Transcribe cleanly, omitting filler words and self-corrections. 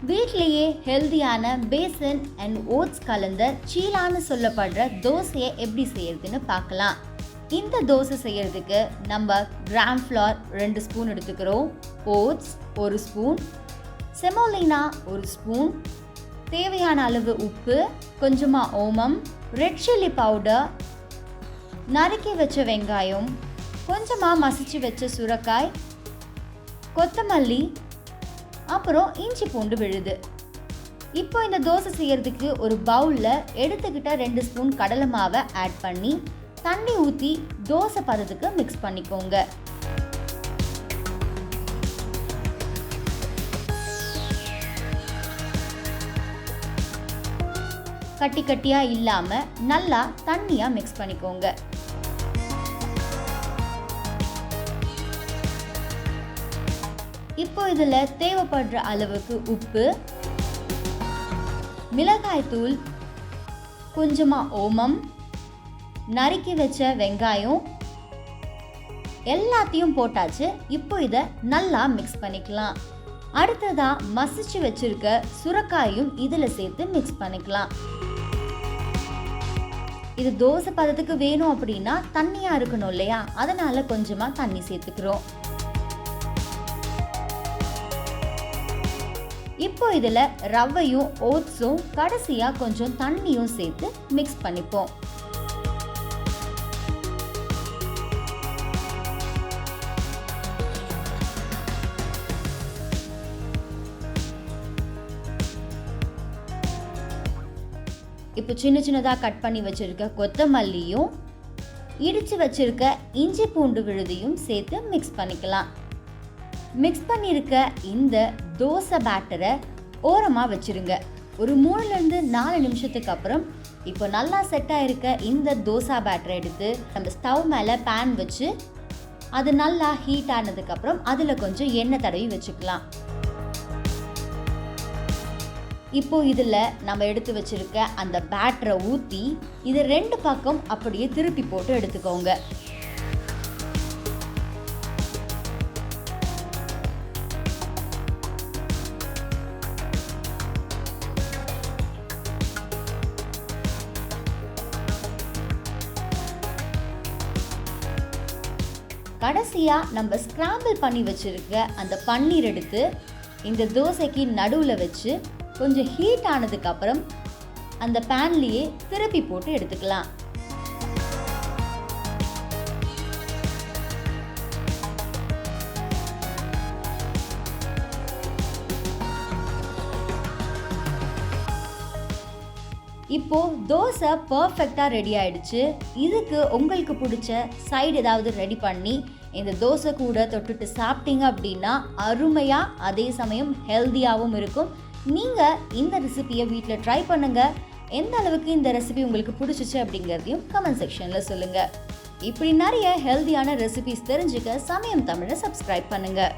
வீட்லேயே ஹெல்தியான passion and oats கலந்த சீலான்னு சொல்லப்படுற தோசையை எப்படி செய்யறதுன்னு பார்க்கலாம். இந்த தோசை செய்யறதுக்கு நம்ம கிராம் ஃப்ளார் 2 ஸ்பூன் எடுத்துக்கிறோம், ஓட்ஸ் 1 ஸ்பூன், செமோலினா 1 ஸ்பூன், தேவையான அளவு உப்பு, கொஞ்சமாக ஓமம், ரெட் சில்லி பவுடர், நறுக்கி வச்ச வெங்காயம், கொஞ்சமாக மசிச்சு வச்ச சுரைக்காய், கொத்தமல்லி, அப்புறம் இஞ்சி பூண்டு விழுது. இப்போ இந்த தோசை செய்யறதுக்கு ஒரு பவுலில் எடுத்துக்கிட்ட 2 ஸ்பூன் கடலை மாவை ஆட் பண்ணி தண்ணி ஊற்றி தோசை பதத்துக்கு மிக்ஸ் பண்ணிக்கோங்க. கட்டி கட்டியாக இல்லாமல் நல்லா தண்ணியாக மிக்ஸ் பண்ணிக்கோங்க. இப்போ இதில் தேவைப்படுற அளவுக்கு உப்பு, மிளகாய்த்தூள், கொஞ்சமாக ஓமம், நறுக்கி வச்ச வெங்காயம் எல்லாத்தையும் போட்டாச்சு. இப்போ இதை நல்லா மிக்ஸ் பண்ணிக்கலாம். அடுத்ததாக மசிச்சு வச்சிருக்க சுரைக்காயும் இதில் சேர்த்து மிக்ஸ் பண்ணிக்கலாம். இது தோசை பதத்துக்கு வேணும் அப்படின்னா தண்ணியாக இருக்கணும் இல்லையா, அதனால் கொஞ்சமாக தண்ணி சேர்த்துக்கிறோம். இப்போ இதில் ரவையும் ஓட்ஸும் கடைசியாக கொஞ்சம் தண்ணியும் சேர்த்து மிக்ஸ் பண்ணிப்போம். இப்போ சின்ன சின்னதாக கட் பண்ணி வச்சிருக்க கொத்தமல்லியும் இடித்து வச்சிருக்க இஞ்சி பூண்டு விழுதையும் சேர்த்து மிக்ஸ் பண்ணிக்கலாம். மிக்ஸ் பண்ணியிருக்க இந்த தோசை பேட்டரை ஓரமாக வச்சுருங்க. ஒரு 3-4 நிமிஷத்துக்கு அப்புறம் இப்போ நல்லா செட் ஆகிருக்க இந்த தோசை பேட்டரை எடுத்து நம்ம ஸ்டவ் மேலே பேன் வச்சு அது நல்லா ஹீட் ஆனதுக்கப்புறம் அதில் கொஞ்சம் எண்ணெய் தடவி வச்சுக்கலாம். இப்போ இதில் நம்ம எடுத்து வச்சிருக்க அந்த பேட்டரை ஊற்றி இது 2 பக்கம் அப்படியே திருப்பி போட்டு எடுத்துக்கோங்க. கடைசியாக நம்ம ஸ்க்ராம்பிள் பண்ணி வச்சுருக்க அந்த பன்னீர் எடுத்து இந்த தோசைக்கு நடுவில் வச்சு கொஞ்சம் ஹீட் ஆனதுக்கப்புறம் அந்த பேன்லேயே திருப்பி போட்டு எடுத்துக்கலாம். இப்போ தோசை பர்ஃபெக்டாக ரெடி ஆயிடுச்சு. இதுக்கு உங்களுக்கு பிடிச்ச சைடு ஏதாவது ரெடி பண்ணி இந்த தோசை கூட தொட்டுட்டு சாப்பிட்டீங்க அப்படின்னா அருமையாக அதே சமயம் ஹெல்த்தியாகவும் இருக்கும். நீங்கள் இந்த ரெசிபியை வீட்டில் ட்ரை பண்ணுங்கள். எந்த அளவுக்கு இந்த ரெசிபி உங்களுக்கு பிடிச்சிச்சு அப்படிங்கிறதையும் கமெண்ட் செக்ஷனில் சொல்லுங்கள். இப்படி நிறைய ஹெல்த்தியான ரெசிபிஸ் தெரிஞ்சுக்க சமயம் தமிழை சப்ஸ்கிரைப் பண்ணுங்கள்.